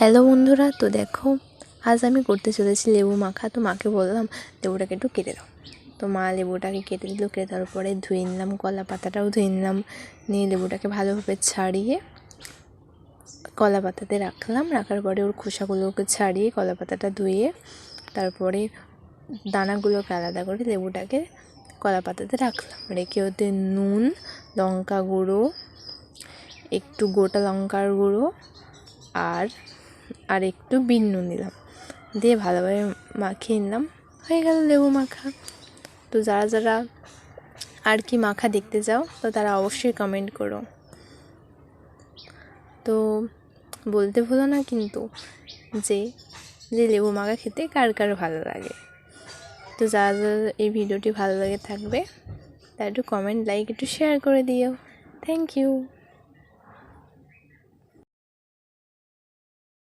Hello বন্ধুরা, তো দেখো আজ আমি করতে চলেছি লেবু মাখা। তো মাকে বললাম লেবুটাকে একটু কেটে দাও। তো মা লেবুটাকে কেটে দিল। কেটে দেওয়ার পরে ধুয়ে নিলাম, কলা পাতাটাও ধুয়ে নিলাম, নিয়ে লেবুটাকে ভালোভাবে ছাড়িয়ে কলা পাতাতে রাখলাম। রাখার পরে ওর খোসাগুলোকে ছাড়িয়ে কলা পাতাটা ধুয়ে তারপরে দানাগুলোকে আলাদা করে লেবুটাকে কলা পাতাতে রাখলাম। রেখে ওতে নুন, লঙ্কা গুঁড়ো, একটু গোটা লঙ্কার গুঁড়ো আর একটু বিট নুন দিলাম, দিয়ে ভালোভাবে মাখিয়ে নিলাম। হয়ে গেল লেবু মাখা। তো যারা যারা আর কি মাখা দেখতে চাও তো তারা অবশ্যই কমেন্ট করো। তো বলতে ভুলো না কিন্তু যে লেবু মাখা খেতে কার কার ভালো লাগে। তো যারা যারা এই ভিডিওটি ভালো লাগে থাকবে তারা একটু কমেন্ট, লাইক, একটু শেয়ার করে দিও। Thank you.